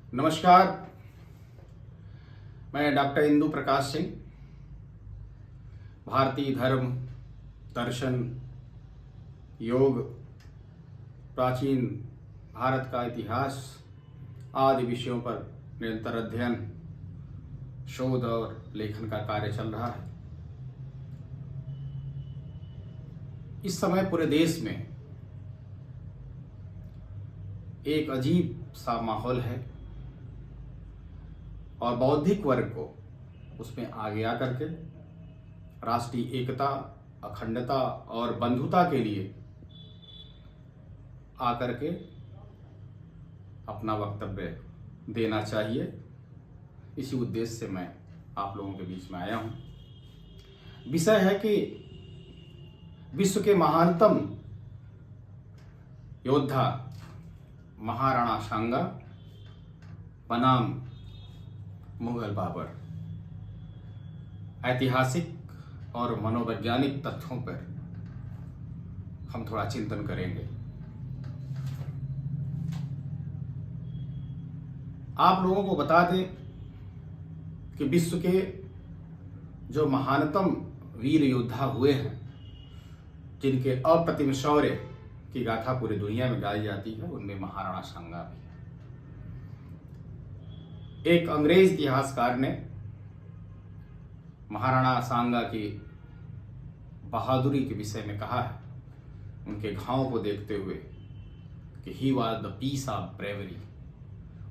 नमस्कार। मैं डॉक्टर इंदु प्रकाश सिंह, भारतीय धर्म, दर्शन, योग, प्राचीन भारत का इतिहास आदि विषयों पर निरंतर अध्ययन, शोध और लेखन का कार्य चल रहा है। इस समय पूरे देश में एक अजीब सा माहौल है और बौद्धिक वर्ग को उसमें आगे आकर के राष्ट्रीय एकता, अखंडता और बंधुता के लिए आकर के अपना वक्तव्य देना चाहिए। इसी उद्देश्य से मैं आप लोगों के बीच में आया हूं। विषय है कि विश्व के महानतम योद्धा महाराणा सांगा बनाम मुगल बाबर, ऐतिहासिक और मनोवैज्ञानिक तथ्यों पर हम थोड़ा चिंतन करेंगे। आप लोगों को बता दें कि विश्व के जो महानतम वीर योद्धा हुए हैं, जिनके अप्रतिम शौर्य की गाथा पूरी दुनिया में गाई जाती है, उनमें महाराणा सांगा भी है। एक अंग्रेज इतिहासकार ने महाराणा सांगा की बहादुरी के विषय में कहा है, उनके घावों को देखते हुए, कि he was the piece of bravery,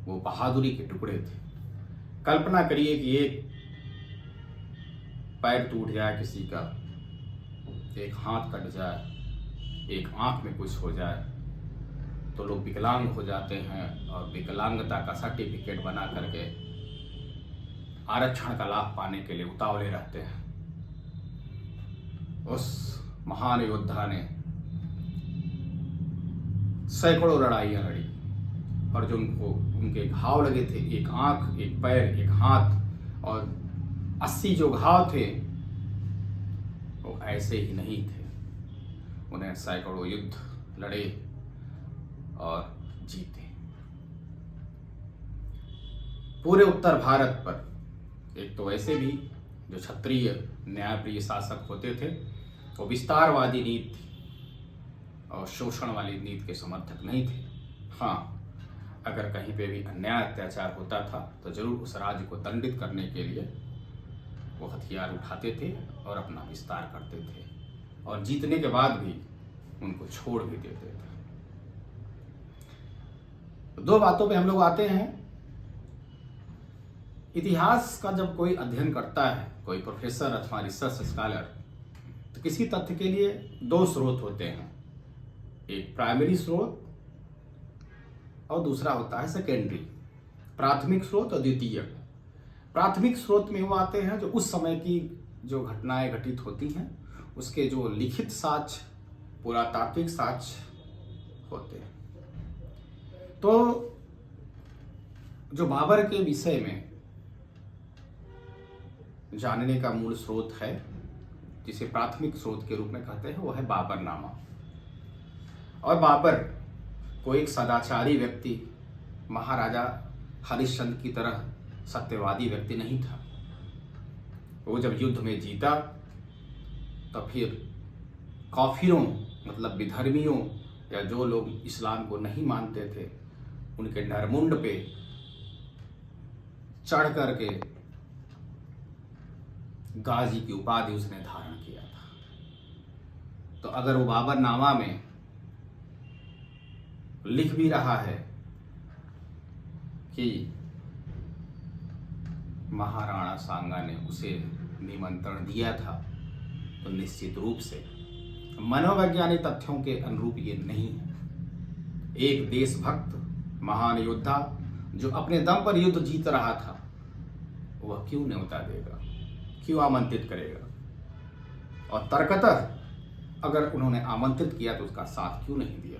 वो बहादुरी के टुकड़े थे। कल्पना करिए कि एक पैर टूट जाए किसी का, एक हाथ कट जाए, एक आंख में कुछ हो जाए तो लोग विकलांग हो जाते हैं और विकलांगता का सर्टिफिकेट बना करके आरक्षण का लाभ पाने के लिए उतावले रहते हैं। उस महान योद्धा ने सैकड़ों लड़ाइयां लड़ी और जो उनके घाव लगे थे, एक आंख, एक पैर, एक हाथ और 80 जो घाव थे, वो ऐसे ही नहीं थे। उन्हें सैकड़ों युद्ध लड़े और जीते। पूरे उत्तर भारत पर एक तो ऐसे भी जो क्षत्रिय न्यायप्रिय शासक होते थे, वो विस्तारवादी नीति और शोषण वाली नीति के समर्थक नहीं थे। हाँ, अगर कहीं पे भी अन्याय अत्याचार होता था तो जरूर उस राज्य को दंडित करने के लिए वो हथियार उठाते थे और अपना विस्तार करते थे, और जीतने के बाद भी उनको छोड़ भी देते थे। दो बातों पे हम लोग आते हैं। इतिहास का जब कोई अध्ययन करता है, कोई प्रोफेसर अथवा रिसर्च स्कॉलर, तो किसी तथ्य के लिए दो स्रोत होते हैं, एक प्राइमरी स्रोत और दूसरा होता है सेकेंडरी, प्राथमिक स्रोत और द्वितीयक। प्राथमिक स्रोत में वो आते हैं जो उस समय की जो घटनाएं घटित होती हैं, उसके जो लिखित साक्ष्य, पुरातात्विक साक्ष्य होते हैं। तो जो बाबर के विषय में जानने का मूल स्रोत है, जिसे प्राथमिक स्रोत के रूप में कहते हैं, वो है बाबरनामा। और बाबर कोई एक सदाचारी व्यक्ति, महाराजा हरिश्चंद्र की तरह सत्यवादी व्यक्ति नहीं था। वो जब युद्ध में जीता तो फिर काफिरों, मतलब विधर्मियों या जो लोग इस्लाम को नहीं मानते थे, उनके नरमुंड पे चढ़ करके गाजी की उपाधि उसने धारण किया था। तो अगर वो बाबरनामा में लिख भी रहा है कि महाराणा सांगा ने उसे निमंत्रण दिया था, तो निश्चित रूप से मनोवैज्ञानिक तथ्यों के अनुरूप ये नहीं है। एक देशभक्त महान योद्धा जो अपने दम पर युद्ध जीत रहा था, वह क्यों न्योता देगा, क्यों आमंत्रित करेगा? और तर्कतः अगर उन्होंने आमंत्रित किया तो उसका साथ क्यों नहीं दिया?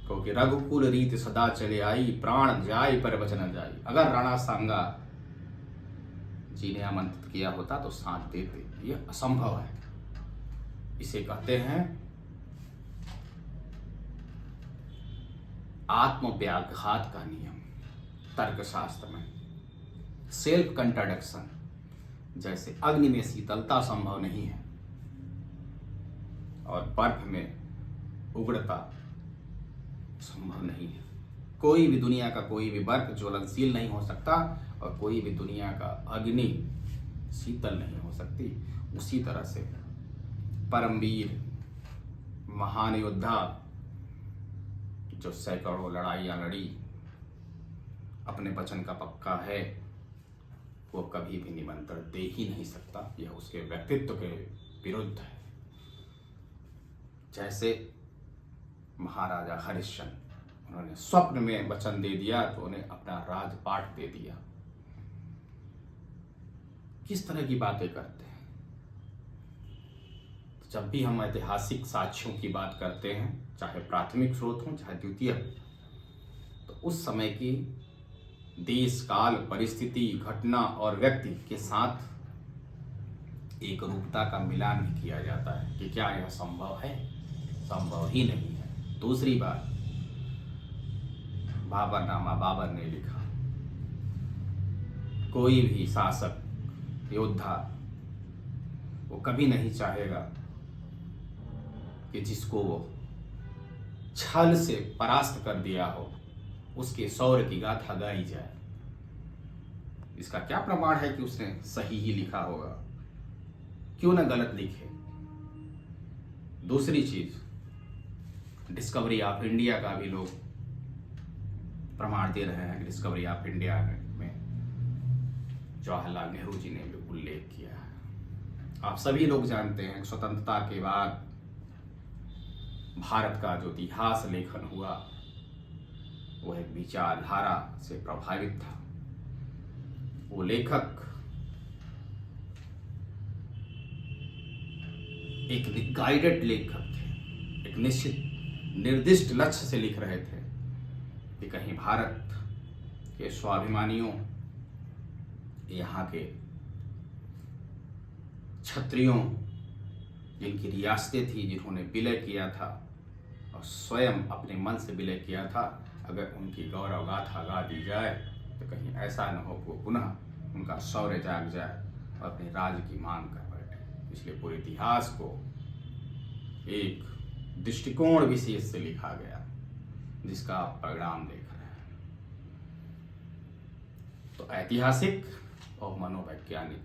क्योंकि रघुकुल रीत सदा चले आई, प्राण जाय पर वचन न जाई। अगर राणा सांगा जी ने आमंत्रित किया होता तो साथ देते, यह असंभव है। इसे कहते हैं आत्मव्याघात का नियम। तर्कशास्त्र में। सेल्फ कंट्राडिक्शन, जैसे अग्नि में शीतलता संभव नहीं है और बर्फ में उग्रता संभव नहीं है। कोई भी दुनिया का कोई भी बर्फ ज्वलनशील नहीं हो सकता और कोई भी दुनिया का अग्नि शीतल नहीं हो सकती। उसी तरह से परमवीर महान योद्धा जो सैकड़ों लड़ाइयाँ लड़ी, अपने वचन का पक्का है, वो कभी भी निमंत्रण दे ही नहीं सकता। यह उसके व्यक्तित्व के विरुद्ध है। जैसे महाराजा हरिश्चंद्र, उन्होंने स्वप्न में वचन दे दिया तो उन्हें अपना राजपाट दे दिया। किस तरह की बातें करते हैं। जब भी हम ऐतिहासिक साक्ष्यों की बात करते हैं, चाहे प्राथमिक स्रोत हो चाहे द्वितीय, तो उस समय की देश काल परिस्थिति घटना और व्यक्ति के साथ एक रूपता का मिलान भी किया जाता है कि क्या यह संभव है? संभव ही नहीं है। दूसरी बात, बाबरनामा बाबर ने लिखा। कोई भी शासक योद्धा वो कभी नहीं चाहेगा कि जिसको वो छल से परास्त कर दिया हो उसके शौर्य की गाथा गाई जाए। इसका क्या प्रमाण है कि उसने सही ही लिखा होगा? क्यों ना गलत लिखे। दूसरी चीज, डिस्कवरी ऑफ इंडिया का भी लोग प्रमाण दे रहे हैं कि डिस्कवरी ऑफ इंडिया में जवाहरलाल नेहरू जी ने भी उल्लेख किया है। आप सभी लोग जानते हैं स्वतंत्रता के बाद भारत का जो इतिहास लेखन हुआ वो एक विचारधारा से प्रभावित था। वो लेखक एक गाइडेड लेखक थे, एक निश्चित निर्दिष्ट लक्ष्य से लिख रहे थे कि कहीं भारत के स्वाभिमानियों, यहाँ के क्षत्रियों, जिनकी रियासतें थी, जिन्होंने विलय किया था और स्वयं अपने मन से विलय किया था, अगर उनकी गौरव गाथा गा दी जाए तो कहीं ऐसा न हो कि पुनः उनका शौर्य जाग जाए और अपने राज्य की मांग कर बैठे। इसलिए पूरे इतिहास को एक दृष्टिकोण विशेष से लिखा गया, जिसका आप परिणाम देख रहे हैं। तो ऐतिहासिक और मनोवैज्ञानिक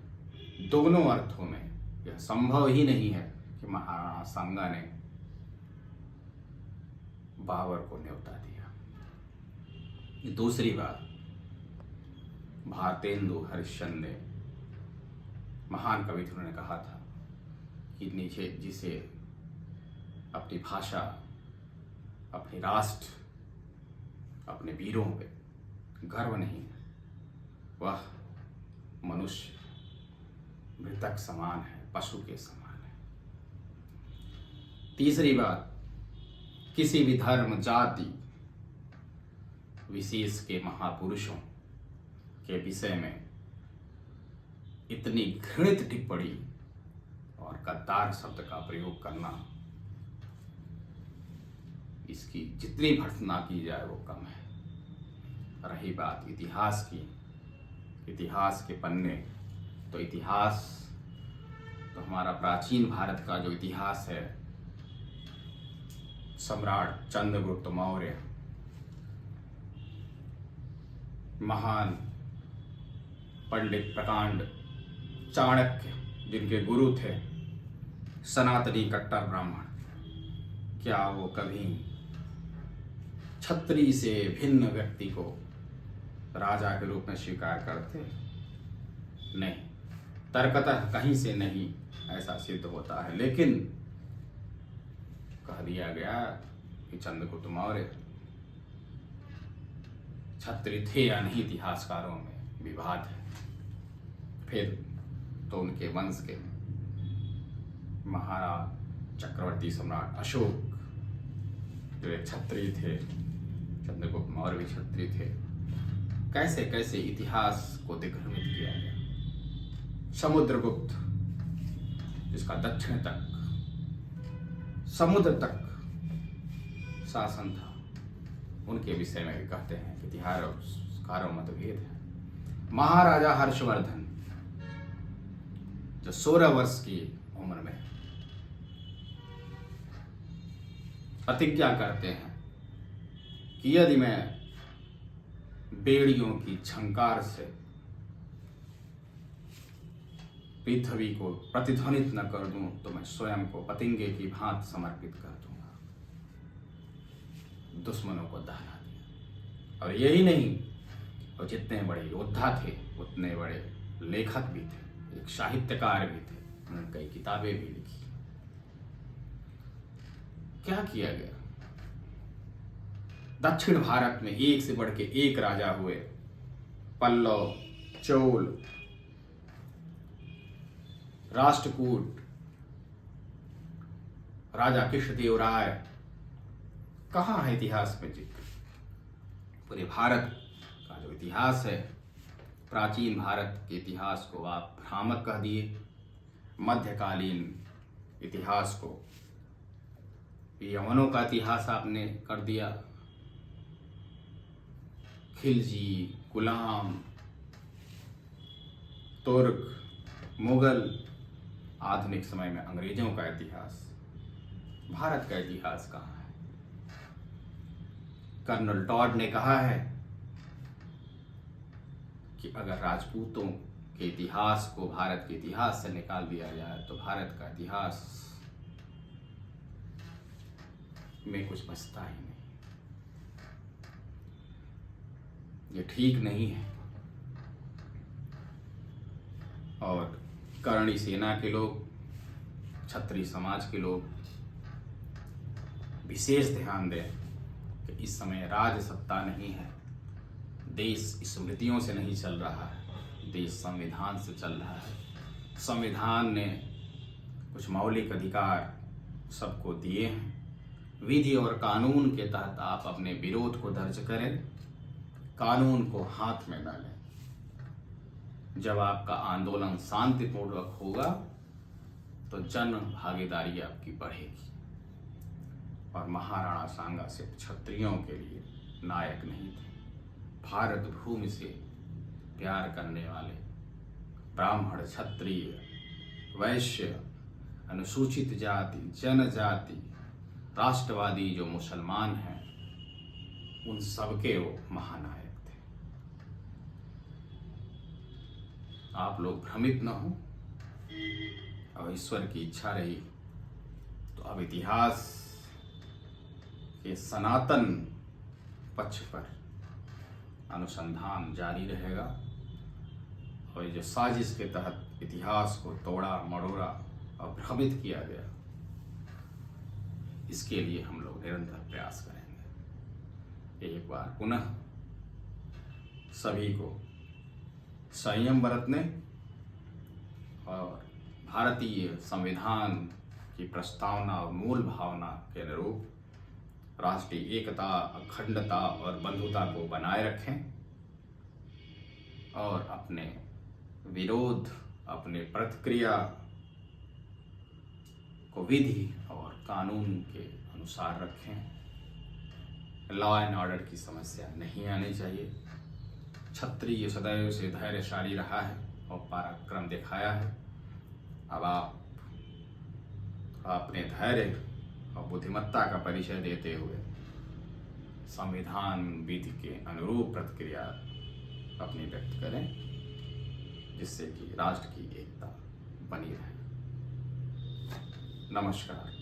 दोनों अर्थों में यह संभव ही नहीं है कि महाराणा सांगा ने बाबर को न्योता दिया। दूसरी बात, भारतेंदु हरिश्चंद्र ने, महान कवि थे, उन्होंने कहा था कि नीचे जिसे अपनी भाषा, अपने राष्ट्र, अपने वीरों पे गर्व नहीं है, वह मनुष्य मृतक समान है, पशु के समान है। तीसरी बात, किसी भी धर्म जाति विशेष के महापुरुषों के विषय में इतनी घृणित टिप्पणी और गद्दार शब्द का प्रयोग करना, इसकी जितनी भर्त्सना की जाए वो कम है। रही बात इतिहास की, इतिहास के पन्ने, तो इतिहास तो हमारा प्राचीन भारत का जो इतिहास है, सम्राट चंद्रगुप्त मौर्य, महान पंडित प्रकांड चाणक्य, जिनके गुरु थे सनातनी कट्टर ब्राह्मण, क्या वो कभी छत्री से भिन्न व्यक्ति को राजा के रूप में स्वीकार करते? नहीं, तर्कतः कहीं से नहीं ऐसा सिद्ध होता है। लेकिन कह दिया गया कि चंद्रगुप्त मौर्य छत्री थे या नहीं, इतिहासकारों में विवाद है। फिर तो उनके वंश के महाराज चक्रवर्ती सम्राट अशोक जो एक क्षत्रिय थे, चंद्रगुप्त मौर्य भी क्षत्रिय थे। कैसे कैसे इतिहास को दिग्भ्रमित किया गया। समुद्रगुप्त, जिसका दक्षिण तक, समुद्र तक शासन था, उनके विषय में भी कहते हैं कि कारो मतभेद है। महाराजा हर्षवर्धन जो 16 वर्ष की उम्र में प्रतिज्ञा करते हैं कि यदि मैं बेड़ियों की झंकार से पृथ्वी को प्रतिध्वनित न कर दूं तो मैं स्वयं को पतंगे की भांति समर्पित कर दूंगा। दुश्मनों को दहला दिया। और यही नहीं, और जितने बड़े योद्धा थे उतने बड़े लेखक भी थे, एक साहित्यकार भी थे, उन्होंने कई किताबें भी लिखी। क्या किया गया? दक्षिण भारत में एक से बढ़ के एक राजा हुए। पल्लव, चोल, राष्ट्रकूट, राजा कृष्णदेवराय, कहाँ है इतिहास में जिक्र? पूरे भारत का जो इतिहास है, प्राचीन भारत के इतिहास को आप भ्रामक कह दिए, मध्यकालीन इतिहास को यवनों का इतिहास आपने कर दिया। खिलजी, गुलाम, तुर्क, मुगल, आधुनिक समय में अंग्रेजों का इतिहास। भारत का इतिहास कहाँ है? कर्नल टॉड ने कहा है कि अगर राजपूतों के इतिहास को भारत के इतिहास से निकाल दिया जाए तो भारत का इतिहास में कुछ बचता ही नहीं। ये ठीक नहीं है। और करणी सेना के लोग, क्षत्रिय समाज के लोग विशेष ध्यान दें कि इस समय राज सत्ता नहीं है, देश स्मृतियों से नहीं चल रहा है, देश संविधान से चल रहा है। संविधान ने कुछ मौलिक अधिकार सबको दिए हैं। विधि और कानून के तहत आप अपने विरोध को दर्ज करें, कानून को हाथ में न लें। जब आपका आंदोलन शांतिपूर्वक होगा तो जन भागीदारी आपकी बढ़ेगी। और महाराणा सांगा सिर्फ क्षत्रियों के लिए नायक नहीं थे, भारत भूमि से प्यार करने वाले ब्राह्मण, क्षत्रिय, वैश्य, अनुसूचित जाति, जनजाति, राष्ट्रवादी जो मुसलमान हैं, उन सबके वो महानायक थे। आप लोग भ्रमित न हो। और ईश्वर की इच्छा रही तो अब इतिहास के सनातन पक्ष पर अनुसंधान जारी रहेगा। और ये जो साजिश के तहत इतिहास को तोड़ा मड़ोड़ा और भ्रमित किया गया, इसके लिए हम लोग निरंतर प्रयास करेंगे। एक बार पुनः सभी को संयम बरतने और भारतीय संविधान की प्रस्तावना और मूल भावना के अनुरूप राष्ट्रीय एकता, अखंडता और बंधुता को बनाए रखें और अपने विरोध, अपने प्रतिक्रिया को विधि और कानून के अनुसार रखें। लॉ एंड ऑर्डर की समस्या नहीं आनी चाहिए। क्षत्रिय सदैव से धैर्यशाली रहा है और पराक्रम दिखाया है। अब आप अपने धैर्य और बुद्धिमत्ता का परिचय देते हुए संविधान विधि के अनुरूप प्रतिक्रिया अपनी व्यक्त करें, जिससे कि राष्ट्र की एकता बनी रहे। नमस्कार।